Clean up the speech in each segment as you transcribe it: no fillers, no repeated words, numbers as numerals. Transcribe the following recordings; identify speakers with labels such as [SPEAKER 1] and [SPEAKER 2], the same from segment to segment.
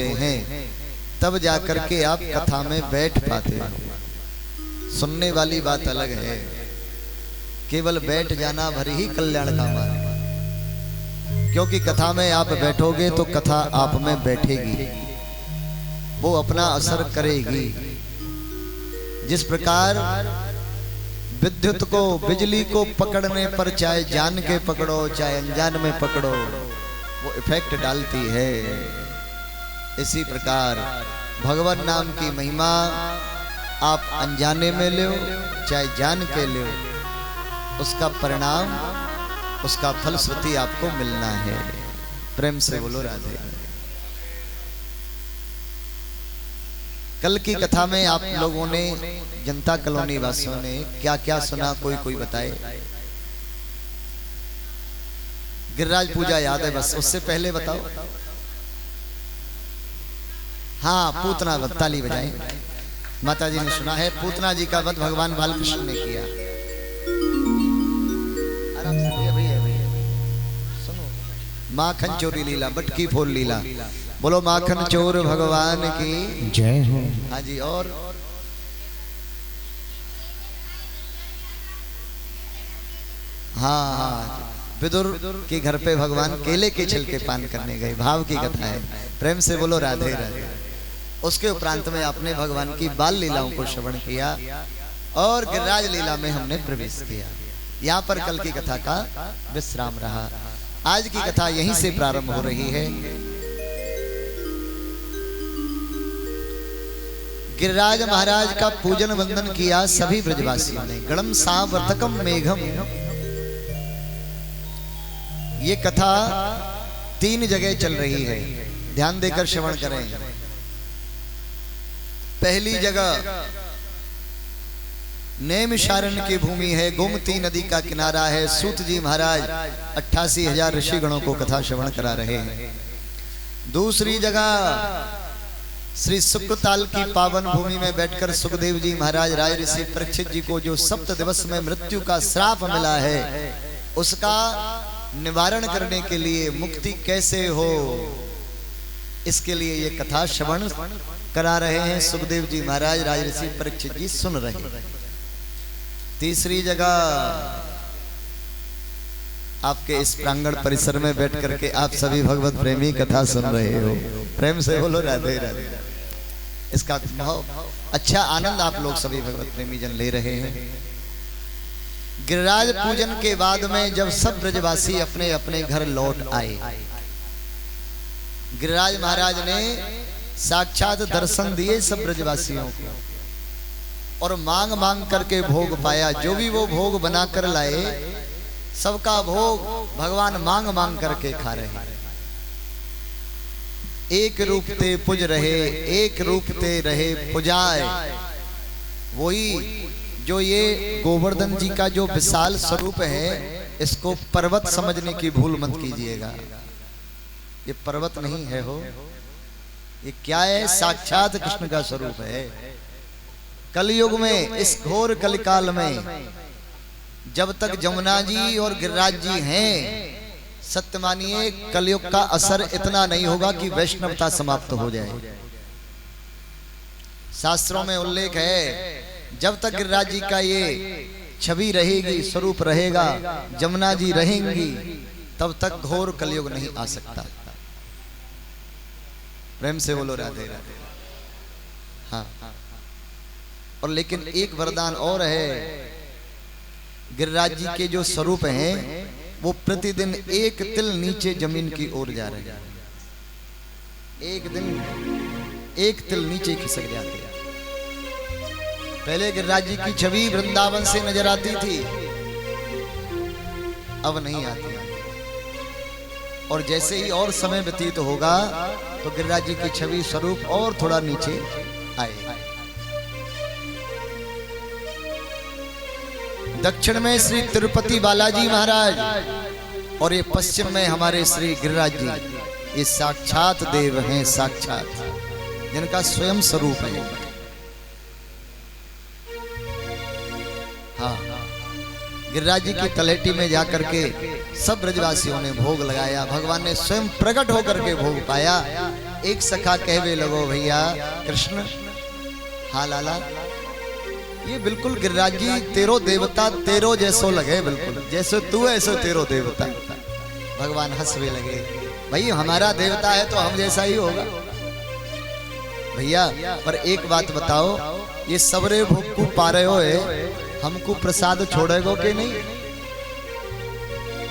[SPEAKER 1] होते हैं तब जाकर के आप कथा में बैठ पाते हो। सुनने वाली बात अलग है, केवल बैठ जाना भर ही कल्याण का मार्ग, क्योंकि कथा में आप बैठोगे तो कथा आप में बैठेगी, वो अपना असर करेगी। जिस प्रकार विद्युत को, बिजली को पकड़ने पर चाहे जान के पकड़ो चाहे अनजान में पकड़ो वो इफेक्ट डालती है, इसी प्रकार भगवान नाम की महिमा आप अनजाने में लो चाहे जान के लो, उसका परिणाम, उसका फलश्रुति आपको मिलना है। प्रेम से बोलो राधे। कल की कथा में आप लोगों ने, जनता कॉलोनी वासियों ने क्या क्या सुना, कोई बताए। गिरिराज पूजा याद है, बस उससे पहले बताओ। हाँ, पूतना वध, ताली बजाएं। माता जी ने सुना है पूतना जी का वध भगवान बालकृष्ण ने किया। आराम से भैया सुनो। माखन चोरी लीला, बटकी फोड़ लीला, बोलो माखन चोर भगवान की
[SPEAKER 2] जय हो।
[SPEAKER 1] हाँ जी। और हाँ, विदुर के घर पे भगवान केले के छिलके पान करने गए, भाव की कथा है। प्रेम से बोलो राधे राधे। उसके उपरांत में आपने भगवान की बाल लीलाओं को श्रवण किया और गिरिराज लीला में हमने प्रवेश किया। यहाँ पर कल की कथा का विश्राम रहा। आज की कथा यहीं से प्रारंभ हो रही है। गिरिराज महाराज का पूजन वंदन किया सभी ब्रजवासियों ने। गणम सावर्तकम मेघम, ये कथा 3 जगह चल रही है, ध्यान देकर श्रवण करें। पहली जगह नैमिषारण्य की भूमि है, गोमती नदी का किनारा है। सूत जी महाराज 88,000 ऋषिगणों को कथा श्रवण करा रहे हैं। दूसरी जगह श्री शुक्रताल की पावन भूमि में बैठकर सुखदेव जी महाराज राय ऋषि परीक्षित जी को जो 7 दिवस में मृत्यु का श्राप मिला है, उसका निवारण करने के लिए, मुक्ति कैसे हो, इसके लिए ये कथा श्रवण करा रहे हैं। सुखदेव जी महाराज राज ऋषि परीक्षित जी सुन रहे हैं। तीसरी जगह आपके इस प्रांगण परिसर में बैठ करके आप सभी भगवत प्रेमी कथा सुन रहे हो। प्रेम से बोलो राधे राधे। इसका बहुत अच्छा आनंद आप लोग सभी भगवत प्रेमी जन ले रहे हैं। गिरिराज पूजन के बाद में जब सब ब्रजवासी अपने अपने घर लौट आए, गिरिराज महाराज ने साक्षात दर्शन दिए सब ब्रजवासियों को और मांग मांग करके भोग पाया। जो भी वो भोग बना कर लाए, सबका भोग भगवान मांग मांग करके खा रहे हैं। एक रूप ते पुज रहे, एक रूप ते रहे पुजाए। वही जो ये गोवर्धन जी का जो विशाल स्वरूप है, इसको पर्वत समझने की भूल मत कीजिएगा। ये पर्वत नहीं है हो, ये क्या है? साक्षात कृष्ण का स्वरूप है। कलयुग में, इस घोर कलिकाल में, जब तक जमुना जी और गिरिराज जी हैं, सत्य मानिए कलयुग का असर इतना नहीं होगा कि वैष्णवता समाप्त हो जाए। शास्त्रों में उल्लेख है, जब तक गिरिराज जी का ये छवि रहेगी, स्वरूप रहेगा, जमुना जी रहेंगी, तब तक घोर कलयुग नहीं आ सकता। प्रेम से बोलो राधे राधे। हाँ, और लेकिन एक वरदान और है, गिरिराज जी के जो स्वरूप हैं वो प्रतिदिन एक तिल नीचे जमीन की ओर जा रहे हैं। एक दिन एक तिल नीचे खिसक जाते हैं। पहले गिरिराज जी की छवि वृंदावन से नजर आती थी, अब नहीं आती। और जैसे ही और समय व्यतीत होगा तो गिरिराज जी की छवि स्वरूप और थोड़ा नीचे आए। दक्षिण में श्री तिरुपति बालाजी महाराज और ये पश्चिम में हमारे श्री गिरिराज जी, ये साक्षात देव हैं, साक्षात, जिनका स्वयं स्वरूप है। हाँ, गिरिराज जी की तलहटी में जाकर के सब ब्रजवासियों ने भोग लगाया। भगवान ने स्वयं प्रकट होकर के भोग पाया। एक सखा कहवे लगो भैया कृष्ण हाँ लाला ये बिल्कुल गिरिराज जी तेरो देवता तेरो जैसो लगे, बिल्कुल जैसे तू है ऐसो तेरो देवता। भगवान हंसवे लगे, भाई हमारा देवता है तो हम जैसा ही होगा भैया। पर एक बात बताओ, ये सबरे भोग को पा रहे हो है, हमको प्रसाद छोड़ेगो कि नहीं?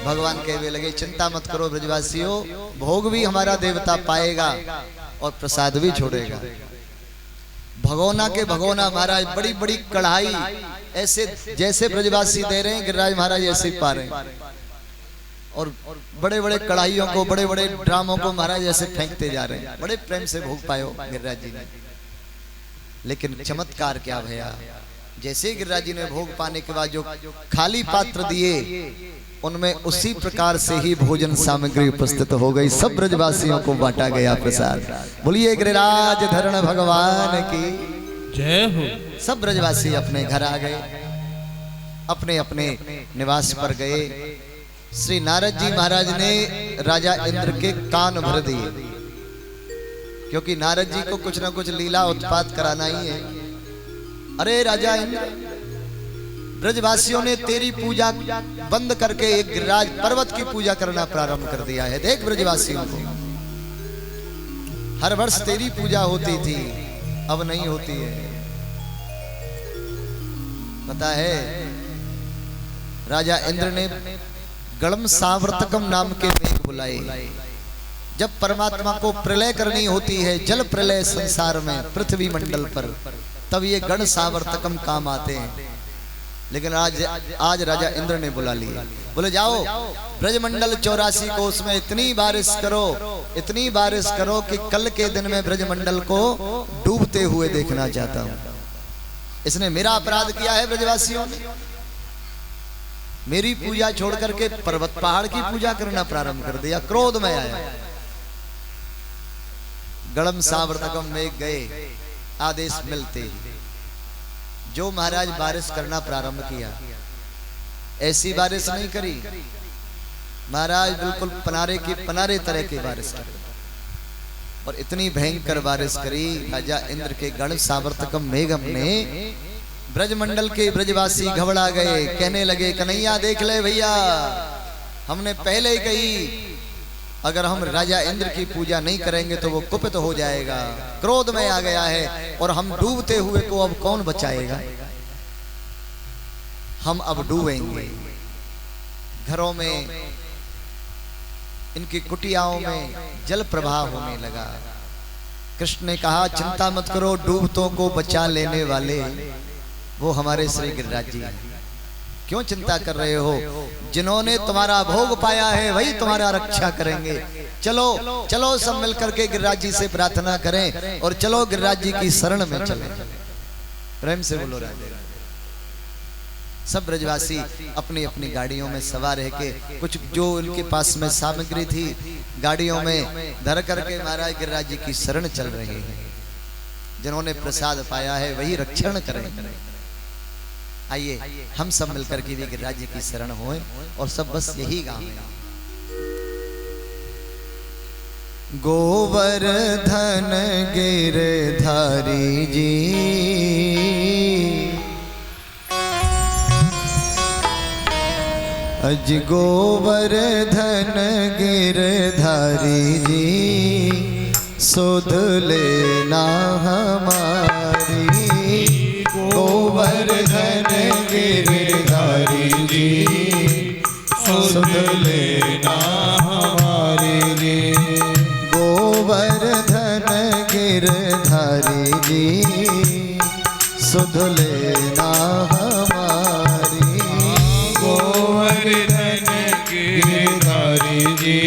[SPEAKER 1] भगवान कहवे लगे चिंता मत करो ब्रजवासियों, भोग भी हमारा देवता पाएगा और प्रसाद भी छोड़ेगा। भगोना के भगोना महाराज बड़ी बड़ी कढ़ाई ऐसे जैसे ब्रजवासी दे रहे हैं गिरिराज महाराज ऐसे ही पा रहे हैं, और बड़े बड़े कढ़ाइयों को बड़े बड़े ड्रामों को महाराज ऐसे फेंकते जा रहे हैं। बड़े प्रेम से भोग पायो गिरिराज जी ने। लेकिन चमत्कार क्या भैया, जैसे गिरिराज जी ने भोग पाने के बाद जो खाली पात्र दिए उनमें उसी प्रकार से ही भोजन सामग्री उपस्थित हो गई, सब ब्रजवासियों को बांटा गया प्रसाद। बोलिए गिरिराज धरण भगवान की
[SPEAKER 2] जय हो।
[SPEAKER 1] सब ब्रजवासी अपने घर आ गए, अपने अपने निवास पर गए। श्री नारद जी महाराज ने राजा इंद्र के कान भर दिए, क्योंकि नारद जी को कुछ ना कुछ लीला उत्पात कराना ही है। अरे राजा इंद्र, ब्रजवासियों ने तेरी पूजा बंद करके एक गिरिराज पर्वत की पूजा करना प्रारंभ कर दिया है। देख ब्रजवासियों को, हर वर्ष तेरी पूजा होती थी, अब नहीं होती है। पता है राजा इंद्र ने गणम सावर्तकम नाम के मेघ बुलाए। जब परमात्मा को प्रलय करनी होती है, जल प्रलय संसार में पृथ्वी मंडल पर, तब ये गण सावर्तकम काम आते हैं। लेकिन आज राजा इंद्र ने बुला लिया, बोले जाओ ब्रजमंडल 84 को उसमें इतनी बारिश करो कि कल के दिन में ब्रजमंडल को डूबते हुए देखना चाहता हूं। इसने मेरा अपराध किया है, ब्रजवासियों ने मेरी पूजा छोड़ करके पर्वत पहाड़ की पूजा करना प्रारंभ कर दिया, क्रोध में आया। गणम सावर्तकम मेघ गए, आदेश मिलते ही जो महाराज बारिश करना प्रारंभ किया, ऐसी बारिश नहीं करी महाराज, बिल्कुल पनारे तरह की बारिश करी, और इतनी भयंकर बारिश करी राजा इंद्र के गण सावर्तकम मेघम ने ब्रजमंडल के ब्रजवासी घबरा गए। कहने लगे कन्हैया देख ले भैया, हमने पहले ही कही अगर हम राजा इंद्र की पूजा नहीं करेंगे तो वो कुपित हो जाएगा, क्रोध में आ गया है, और हम डूबते हुए को अब कौन बचाएगा? हम अब डूबेंगे। घरों में, इनकी कुटियाओं में जल प्रवाह होने लगा। कृष्ण ने कहा चिंता मत करो, डूबतों को बचा लेने वाले वो हमारे श्री गिरिराज जी हैं। क्यों चिंता कर रहे हो? जिन्होंने तुम्हारा भोग पाया है वही तुम्हारा रक्षा करेंगे। चलो चलो सब मिलकर के गिरिराज जी से प्रार्थना करें, और चलो गिरिराज जी की शरण में चलें। प्रेम से बोलो राधे। सब ब्रजवासी अपनी अपनी गाड़ियों में सवार है के कुछ जो उनके पास में सामग्री थी गाड़ियों में धर करके महाराज गिरिराज जी की शरण चल रहे हैं। जिन्होंने प्रसाद पाया है वही रक्षण करें। आइए हम सब मिलकर के भी गिरिराज जी की शरण होए, और सब बस यही गाँव है। गोवर्धन गिरधारी जी, अज गोवर्धन गिरधारी जी, सुध लेना हमारी। गोवर्धन गिरधारी जी, सुध लेना हमारी जी। गोवर्धन गिरधारी जी, सुध लेना हमारी।
[SPEAKER 2] गोवर्धन गिरधारी जी,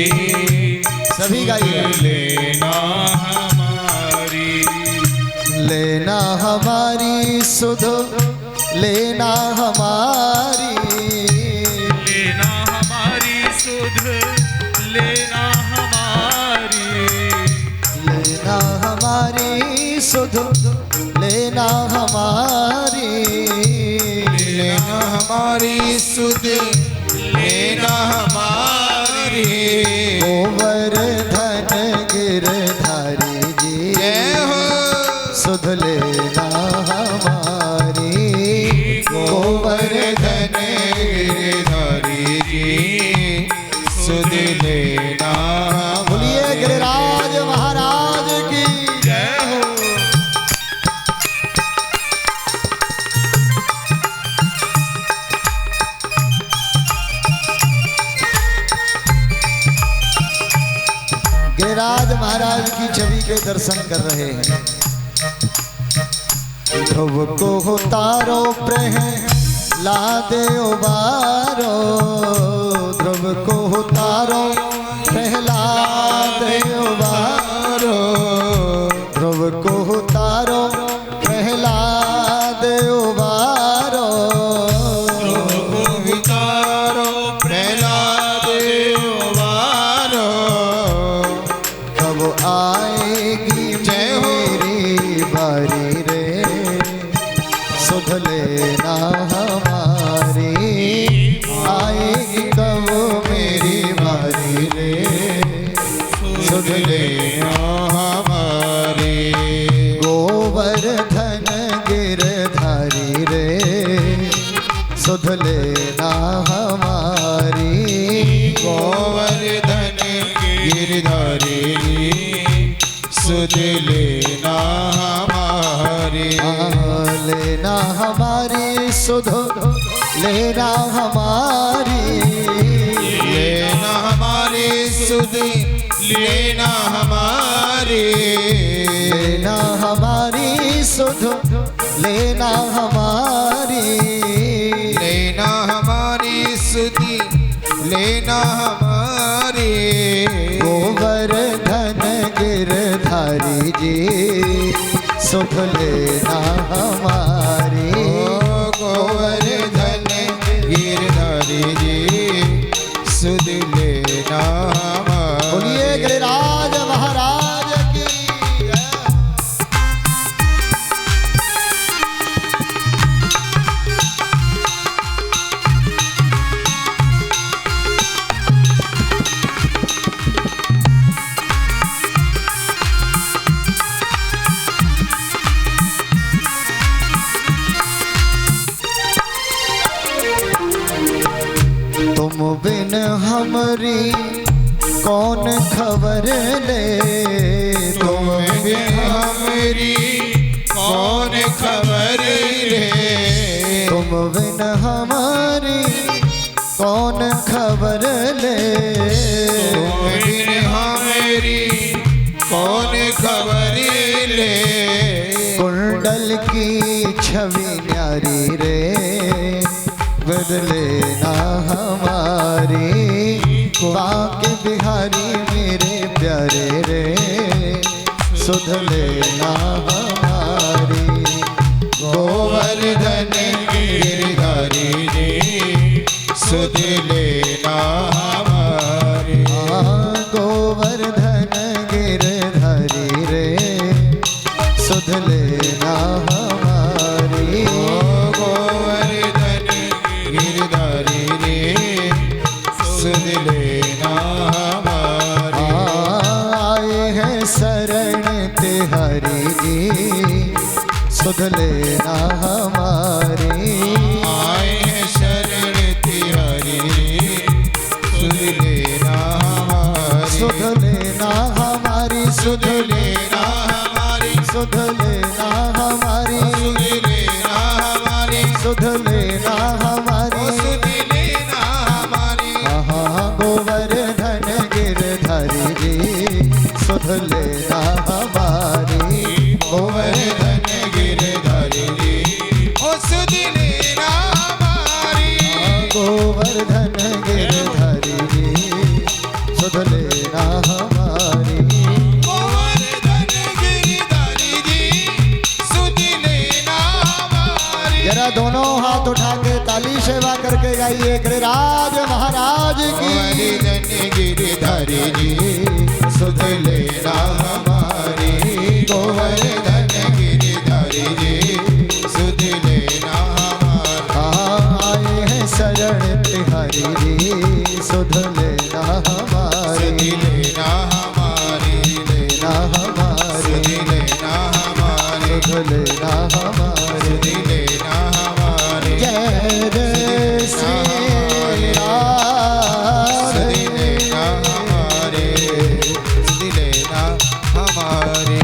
[SPEAKER 1] सभी गाइए।
[SPEAKER 2] लेना हमारी,
[SPEAKER 1] लेना हमारी सुध लेना हमारी।
[SPEAKER 2] लेना हमारी सुध लेना हमारी।
[SPEAKER 1] लेना हमारी सुध लेना हमारी।
[SPEAKER 2] लेना हमारी सुध लेना हमारी।
[SPEAKER 1] गोवर्धन गिरधारी सुध लेना हमारी।
[SPEAKER 2] गोवर्धन गिरधारी जी सुध लेना।
[SPEAKER 1] बोलिए गिरिराज महाराज की
[SPEAKER 2] जय हो।
[SPEAKER 1] गिरिराज महाराज की छवि के दर्शन कर रहे हैं। ध्रुव को तारो प्रहलाद उबारो, ध्रुव को तारो प्रहलाद उबारो, ध्रुव को तारो प्रहलाद उबारो,
[SPEAKER 2] उतारो प्रहलाद उबारो।
[SPEAKER 1] कब आएगी मेरी बारी रे, सुध लेना हमारी। आएगी कब मेरी बारी रे, सुध लेना
[SPEAKER 2] हमारी।
[SPEAKER 1] गोवर्धन गिरधारी रे, सुध लेना हमारी।
[SPEAKER 2] गोवर्धन गिरधारी सुध लेना हमारी।
[SPEAKER 1] लेना हमारी सुध लेना हमारी।
[SPEAKER 2] लेना हमारी सुध लेना हमारी।
[SPEAKER 1] लेना हमारी सुध लेना हमारी।
[SPEAKER 2] लेना हमारी सुध लेना हमारी।
[SPEAKER 1] गोवर्धन गिरधारी जी सुध लेना हमारी।
[SPEAKER 2] गोवर्धन गिरधारी जी सुध लेना हमारी।
[SPEAKER 1] बोलिए गिरिराज महाराज की जय। तुम बिन हमरी कौन खबर ले,
[SPEAKER 2] तुम बिन हमारी कौन खबर ले।
[SPEAKER 1] तुम बिन हमारी कौन खबर ले।
[SPEAKER 2] तुम बिन हमारी कौन खबर ले।
[SPEAKER 1] कुंडल की छवि न्यारी रे, बदले ना हमारी। बाके बिहारी मेरे प्यारे रे, सुध लेना हमारी।
[SPEAKER 2] गोवर्धन गिरधारी जी सुध लेना हमारी।
[SPEAKER 1] गोवर्धन गिरधारी रे, सुध लेना हमारी।
[SPEAKER 2] गोवर्धन गिरधारी रे सुध लेना हमारी।
[SPEAKER 1] आए हैं शरण तिहारी जी, सुध लेना हमारी।
[SPEAKER 2] आए हैं शरण तिहारी सुध लेना हमारी।
[SPEAKER 1] सुध लेना हमारी।
[SPEAKER 2] सुध लेना हमारी।
[SPEAKER 1] सुध लेना हमारी।
[SPEAKER 2] सुध लेना हमारी।
[SPEAKER 1] सुध लेना हमारी।
[SPEAKER 2] सुध लेना हमारी।
[SPEAKER 1] गोवर्धन गिरधारी जी सुध लेना हमारी।
[SPEAKER 2] गोवर्धन गिरधारी जी ओ सुध लेना हमारी।
[SPEAKER 1] गोवर्धन गिरधारी जी सुध लेना हमारी।
[SPEAKER 2] गोवर्धन गिरधारी जी सुध लेना हमारी।
[SPEAKER 1] जरा दोनों हाथ उठा के ताली सेवा करके गाइए गिरिराज महाराज की।
[SPEAKER 2] गोवर्धन गिरधारी जी सुध लेना हमारी। गोवर्धन गिरधारी जी सुध लेना हमारी।
[SPEAKER 1] आए हैं शरण तिहारी जी सुध लेना हमारी।
[SPEAKER 2] सुध लेना हमारी।
[SPEAKER 1] लेना हमारी।
[SPEAKER 2] सुध लेना हमारी।
[SPEAKER 1] सुध लेना हमारे,
[SPEAKER 2] सुध लेना हमारे,
[SPEAKER 1] जय जय श्री राम,
[SPEAKER 2] सुध लेना हमारे, सुध लेना हमारे।